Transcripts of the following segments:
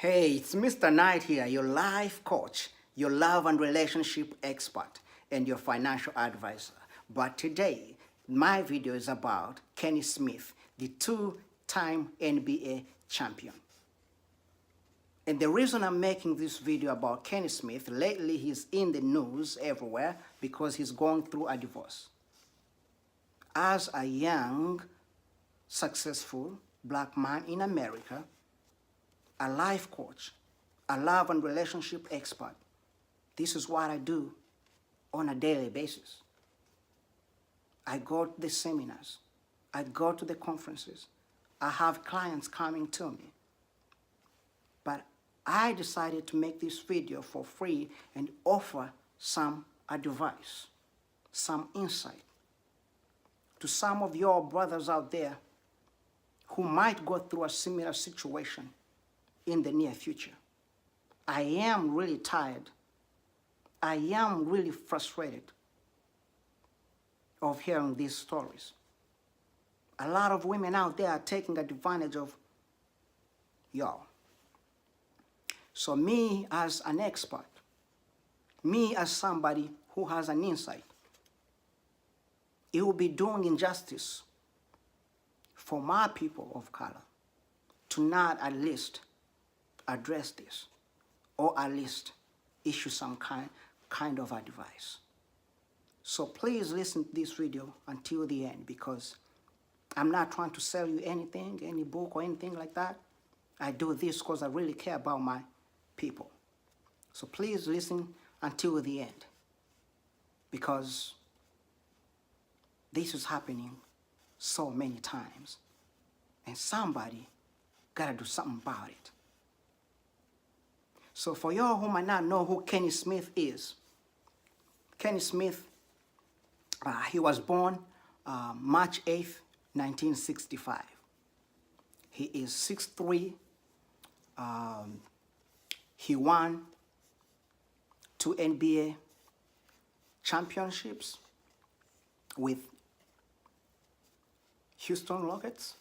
Hey, it's Mr. Knight here, your life coach, your love and relationship expert, and your financial advisor. But today, my video is about Kenny Smith, the two-time NBA champion. And the reason I'm making this video about Kenny Smith, lately he's in the news everywhere because he's going through a divorce. As a young, successful black man in America, a life coach, a love and relationship expert. This is what I do on a daily basis. I go to the seminars. I go to the conferences. I have clients coming to me. But I decided to make this video for free and offer some advice, some insight to some of your brothers out there who might go through a similar situation in the near future. I am really tired. I am really frustrated of hearing these stories. A lot of women out there are taking advantage of y'all. So me as an expert, me as somebody who has an insight, it will be doing injustice for my people of color to not at least address this, or at least issue some kind of advice. So please listen to this video until the end, because I'm not trying to sell you anything, any book or anything like that. I do this because I really care about my people. So please listen until the end, because this is happening so many times, and somebody gotta do something about it. So for y'all who might not know who Kenny Smith is, Kenny Smith, he was born March 8th, 1965. He is 6'3". He won 2 NBA championships with Houston Rockets.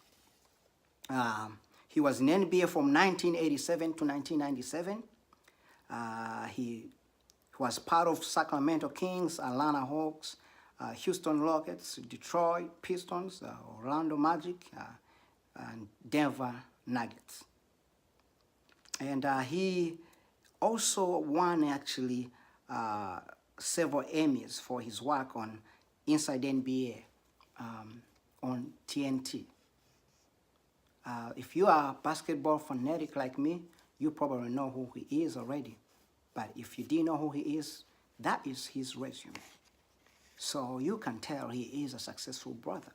He was in NBA from 1987 to 1997. He was part of Sacramento Kings, Atlanta Hawks, Houston Rockets, Detroit Pistons, Orlando Magic, and Denver Nuggets. And he also won actually several Emmys for his work on Inside NBA on TNT. If you are a basketball fanatic like me, you probably know who he is already. But if you didn't know who he is, that is his resume. So you can tell he is a successful brother.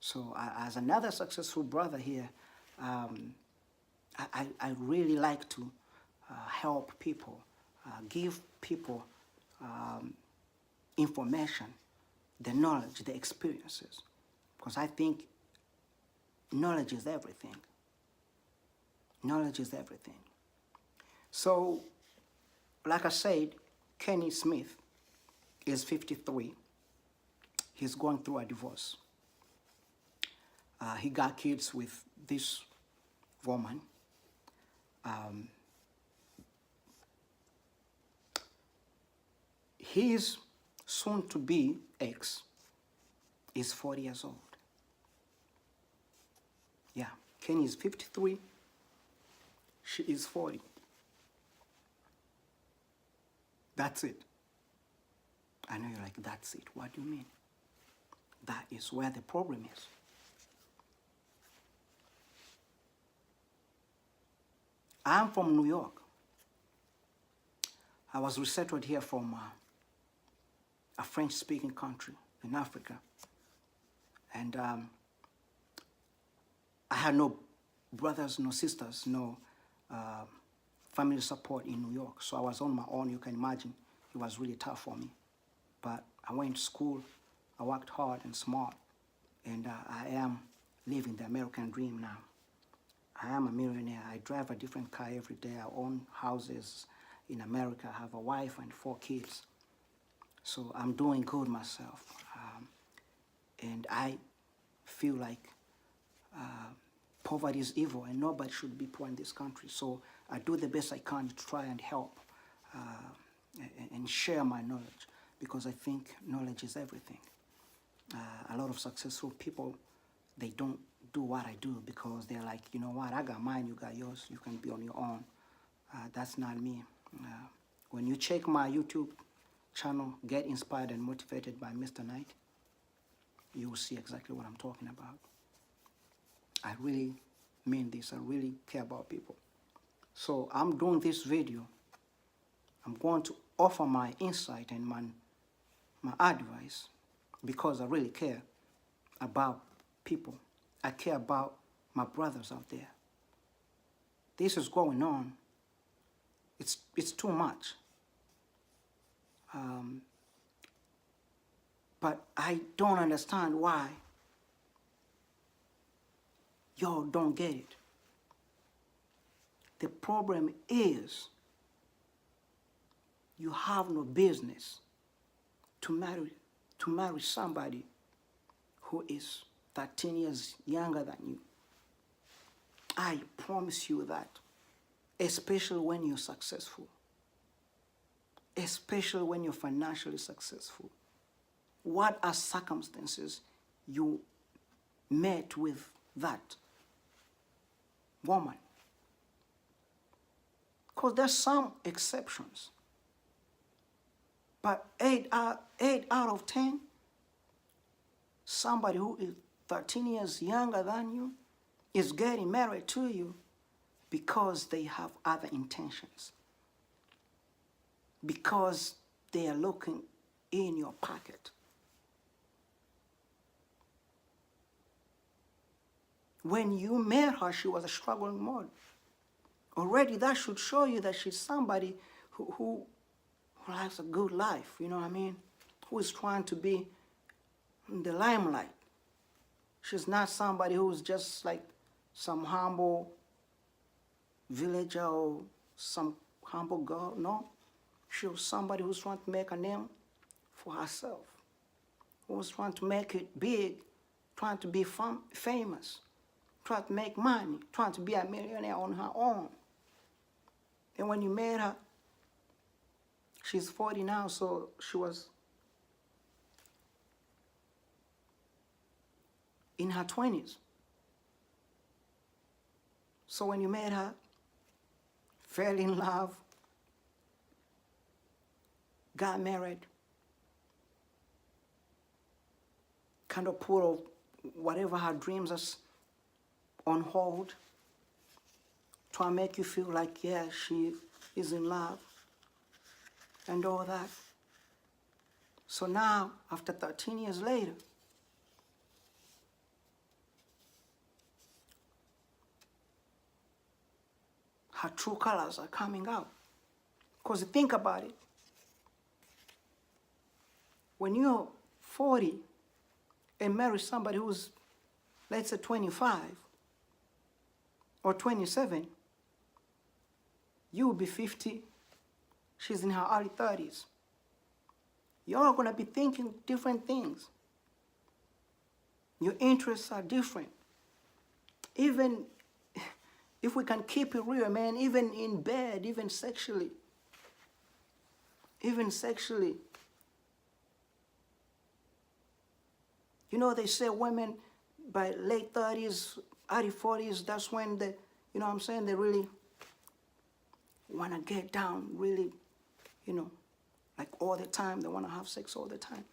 So as another successful brother here, I really like to help people, give people information, the knowledge, the experiences. Because I think knowledge is everything. Knowledge is everything. So, like I said, Kenny Smith is 53. He's going through a divorce. He got kids with this woman. His soon-to-be ex is 40 years old. Yeah, Kenny is 53. She is 40. That's it. I know you're like, that's it. What do you mean? That is where the problem is. I'm from New York. I was resettled here from a French-speaking country in Africa. And I had no brothers, no sisters, no family support in New York. So I was on my own. You can imagine it was really tough for me. But I went to school. I worked hard and smart. And I am living the American dream now. I am a millionaire. I drive a different car every day. I own houses in America. I have a wife and 4 kids. So I'm doing good myself. And I feel like poverty is evil and nobody should be poor in this country. So I do the best I can to try and help and share my knowledge, because I think knowledge is everything. A lot of successful people, they don't do what I do because they're like, you know what, I got mine, you got yours, you can be on your own. That's not me. When you check my YouTube channel, Get Inspired and Motivated by Mr.Knight, you will see exactly what I'm talking about. I really mean this. I really care about people. So I'm doing this video. I'm going to offer my insight and my advice because I really care about people. I care about my brothers out there. This is going on. It's too much. But I don't understand why y'all don't get it. The problem is you have no business to marry somebody who is 13 years younger than you. I promise you that, especially when you're successful, especially when you're financially successful. What are circumstances you met with that woman? Because there's some exceptions. But 8 out of 10, somebody who is 13 years younger than you is getting married to you because they have other intentions. Because they are looking in your pocket. When you met her, she was a struggling mode. Already that should show you that she's somebody who has a good life, you know what I mean? Who is trying to be in the limelight. She's not somebody who's just like some humble villager or some humble girl, no. She was somebody who's trying to make a name for herself, who was trying to make it big, trying to be famous, trying to make money, trying to be a millionaire on her own. And when you met her, she's 40 now, so she was in her 20s. So when you met her, fell in love, got married, kind of put whatever her dreams are on hold, try to make you feel like, yeah, she is in love and all that. So now, after 13 years later, her true colors are coming out. Because think about it. When you're 40 and marry somebody who's, let's say, 25 or 27, you will be 50, she's in her early 30s. You're going to be thinking different things. Your interests are different. Even if we can keep it real, man, even in bed, even sexually. You know, they say women by late 30s, early 40s, that's when they, you know what I'm saying, they really want to get down, really, you know, like all the time. They want to have sex all the time.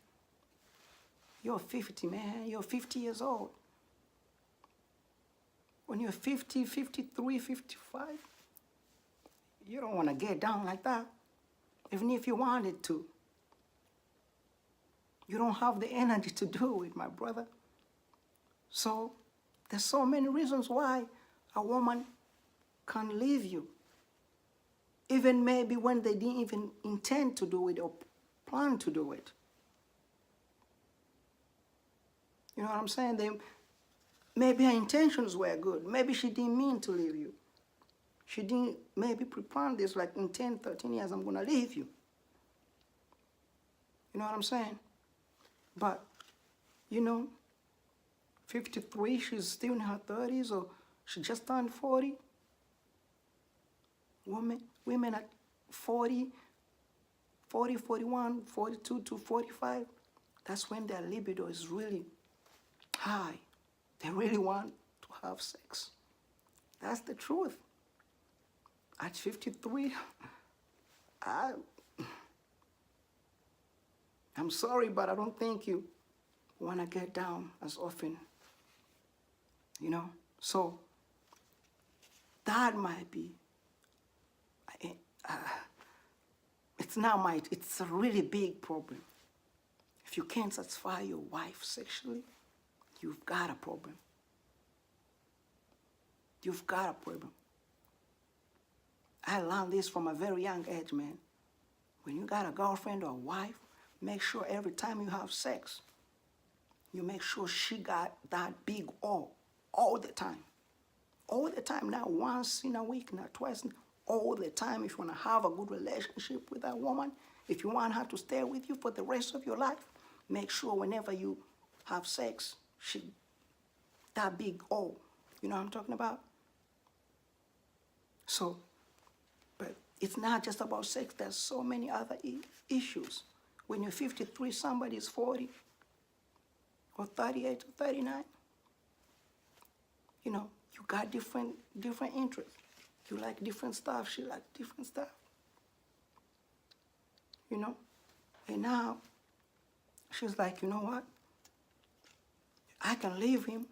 You're 50, man. You're 50 years old. When you're 50, 53, 55, you don't want to get down like that, even if you wanted to. You don't have the energy to do it, my brother. So there's so many reasons why a woman can leave you. Even maybe when they didn't even intend to do it or plan to do it. You know what I'm saying? Maybe her intentions were good. Maybe she didn't mean to leave you. She didn't maybe prepare this like in 10, 13 years, I'm going to leave you. You know what I'm saying? But, you know, 53, she's still in her 30s, or She just turned 40. Women at 40, 41, 42 to 45, that's when their libido is really high. They really want to have sex. That's the truth. At 53, I'm sorry, but I don't think you want to get down as often, you know? So that might be, it's a really big problem. If you can't satisfy your wife sexually, you've got a problem. You've got a problem. I learned this from a very young age, man. When you got a girlfriend or a wife, make sure every time you have sex, you make sure she got that big O all the time. All the time, not once in a week, not twice, all the time. If you want to have a good relationship with that woman, if you want her to stay with you for the rest of your life, make sure whenever you have sex, that big O. You know what I'm talking about? So, but it's not just about sex. There's so many other issues. When you're 53, somebody is 40 or 38 or 39. You know, you got different interests. You like different stuff. She likes different stuff. You know? And now, she's like, you know what? I can leave him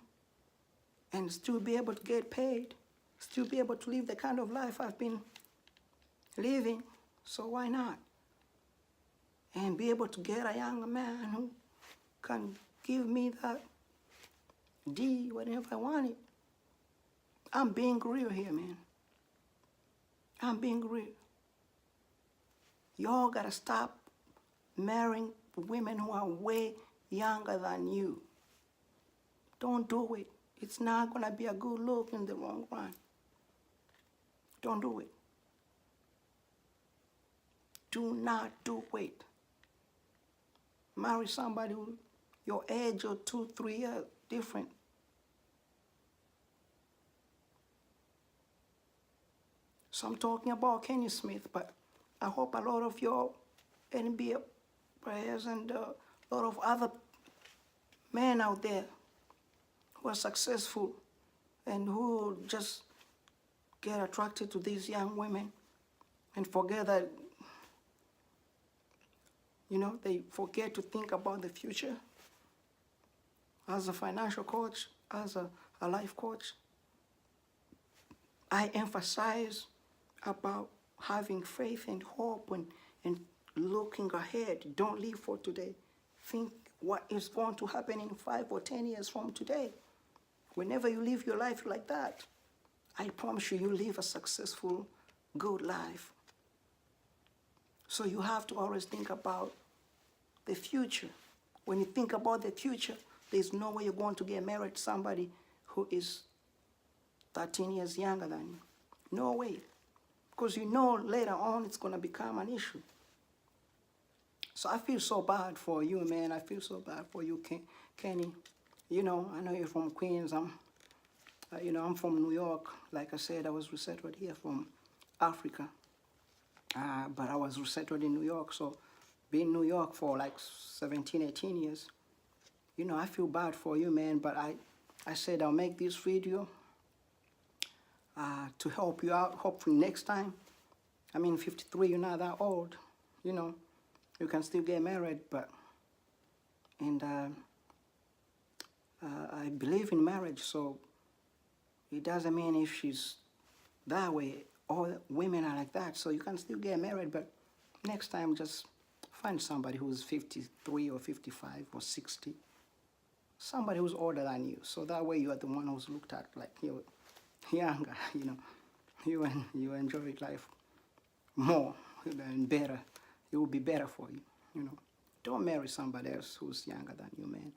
and still be able to get paid, still be able to live the kind of life I've been living, so why not? And be able to get a young man who can give me that D whenever I want it. I'm being real here, man. I'm being real. Y'all gotta stop marrying women who are way younger than you. Don't do it. It's not gonna be a good look in the long run. Don't do it. Do not do it. Marry somebody who your age or 2, 3 years different. So I'm talking about Kenny Smith, but I hope a lot of your NBA players and a lot of other men out there who are successful and who just get attracted to these young women and forget that, you know, they forget to think about the future. As a financial coach, as a life coach, I emphasize about having faith and hope and looking ahead. Don't live for today. Think what is going to happen in 5 or 10 years from today. Whenever you live your life like that, I promise you, you live a successful, good life. So you have to always think about the future. When you think about the future, there's no way you're going to get married to somebody who is 13 years younger than you. No way. Because you know later on it's going to become an issue. So I feel so bad for you, man. I feel so bad for you, Kenny. You know, I know you're from Queens. I'm from New York. Like I said, I was resettled here from Africa. But I was resettled in New York. So being in New York for like 17, 18 years, you know, I feel bad for you, man. But I said I'll make this video to help you out. Hopefully next time, 53, you're not that old. You know, you can still get married, and I believe in marriage, so it doesn't mean if she's that way, all women are like that, so you can still get married, but next time just find somebody who's 53 or 55 or 60, somebody who's older than you, so that way you are the one who's looked at like you're younger, you know, you enjoy life more and better. It will be better for you, you know. Don't marry somebody else who's younger than you, man.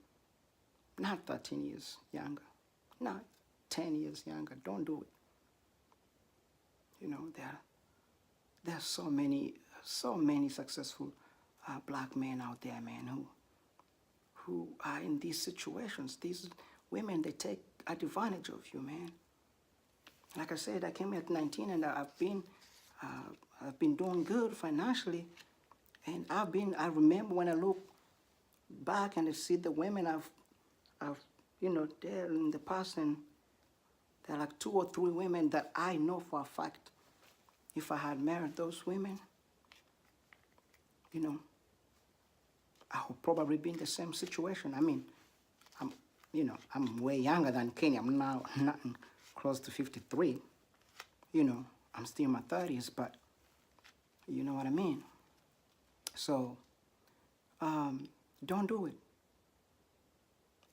Not 13 years younger, not 10 years younger. Don't do it. You know, there are so many successful black men out there, man, who are in these situations. These women, they take advantage of you, man. Like I said, I came here at 19, and I've been doing good financially. And I remember when I look back and I see the women I've, there in the past, and there are like 2 or 3 women that I know for a fact, if I had married those women, you know, I would probably be in the same situation. I mean, I'm, I'm way younger than Kenny. I'm now not close to 53. I'm still in my 30s, but you know what I mean. So, don't do it.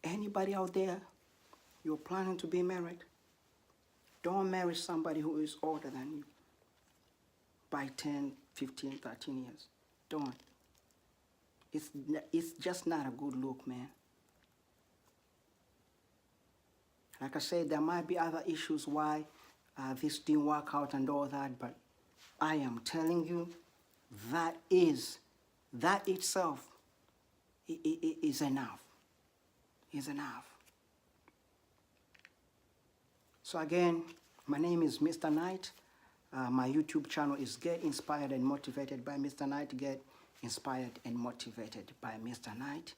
Anybody out there, you're planning to be married, don't marry somebody who is older than you by 10, 15, 13 years. Don't. It's just not a good look, man. Like I said, there might be other issues why this didn't work out and all that, but I am telling you, that itself is enough. Is enough. So again, my name is Mr. Knight. My YouTube channel is Get Inspired and Motivated by Mr. Knight. Get Inspired and Motivated by Mr. Knight.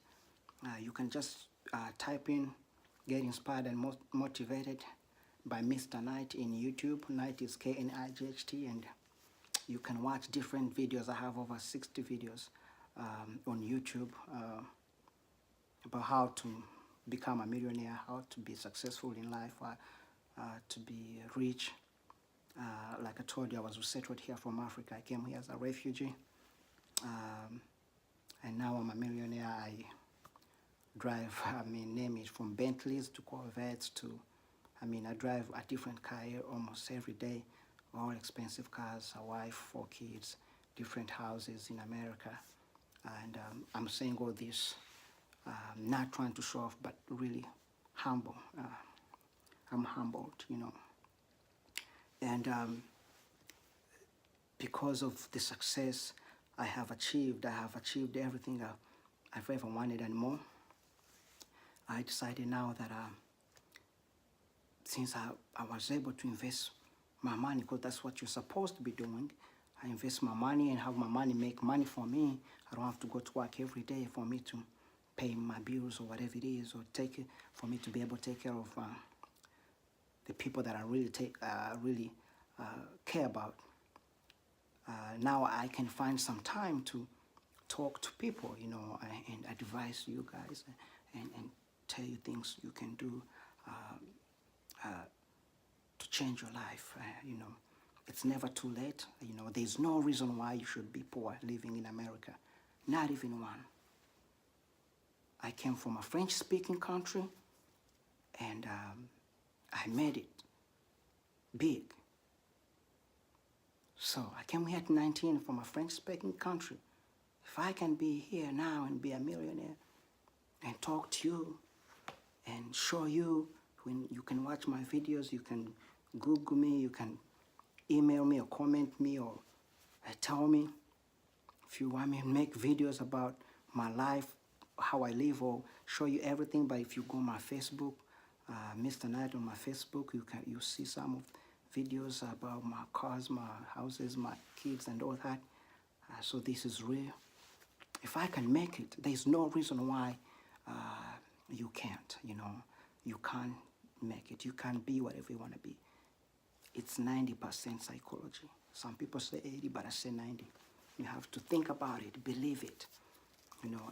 You can just type in Get Inspired and Motivated by Mr. Knight in YouTube. Knight is Knight, and you can watch different videos. I have over 60 videos on YouTube about how to become a millionaire, how to be successful in life, to be rich. Like I told you, I was resettled here from Africa. I came here as a refugee, and now I'm a millionaire. I drive, name it, from Bentleys to Corvettes to, I drive a different car almost every day, all expensive cars, a wife, 4 kids, different houses in America. And I'm saying all this, not trying to show off, but really humble. I'm humbled, And because of the success I have achieved everything I've ever wanted and more. I decided now that since I was able to invest my money, because that's what you're supposed to be doing, I invest my money and have my money make money for me. I don't have to go to work every day for me to pay my bills or whatever it is, or for me to be able to take care of the people that I really care about. Now I can find some time to talk to people, and advise you guys and tell you things you can do to change your life. It's never too late. There's no reason why you should be poor living in America, not even one. I came from a French-speaking country, and I made it big. So I came here at 19 from a French-speaking country. If I can be here now and be a millionaire and talk to you and show you, when you can watch my videos, you can Google me, you can email me or comment me or tell me if you want me to make videos about my life, how I live, or show you everything. But if you go on my Facebook, Mr. Knight on my Facebook, you see some of videos about my cars, my houses, my kids, and all that. So this is real. If I can make it, there's no reason why you can't. You can't make it. You can't be whatever you want to be. It's 90% psychology. Some people say 80, but I say 90. You have to think about it, believe it.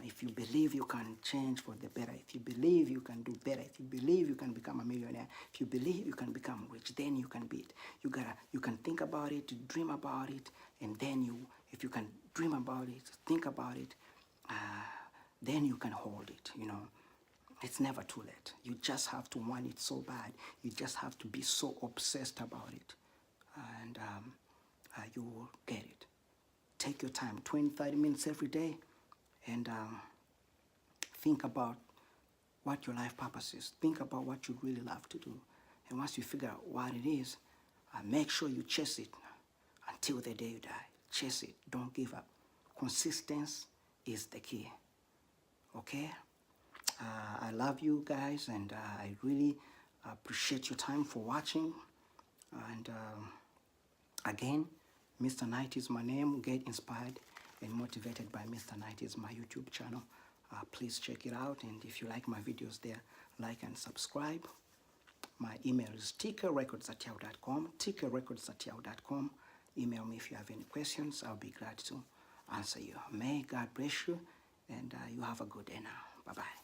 If you believe you can change for the better, if you believe you can do better, if you believe you can become a millionaire, if you believe you can become rich, then you can be it. You can think about it, dream about it, and then if you can dream about it, think about it, then you can hold it. It's never too late. You just have to want it so bad. You just have to be so obsessed about it, and you will get it. Take your time, 20, 30 minutes every day, and think about what your life purpose is. Think about what you really love to do. And once you figure out what it is, make sure you chase it until the day you die. Chase it. Don't give up. Consistency is the key. Okay? I love you guys, and I really appreciate your time for watching. And again, Mr. Knight is my name. Get inspired and motivated by Mr. Knight is my YouTube channel. Please check it out, and if you like my videos there, like and subscribe. My email is tickerrecords@yahoo.com, tickerrecords@yahoo.com. Email me if you have any questions. I'll be glad to answer you. May God bless you, and you have a good day now. Bye-bye.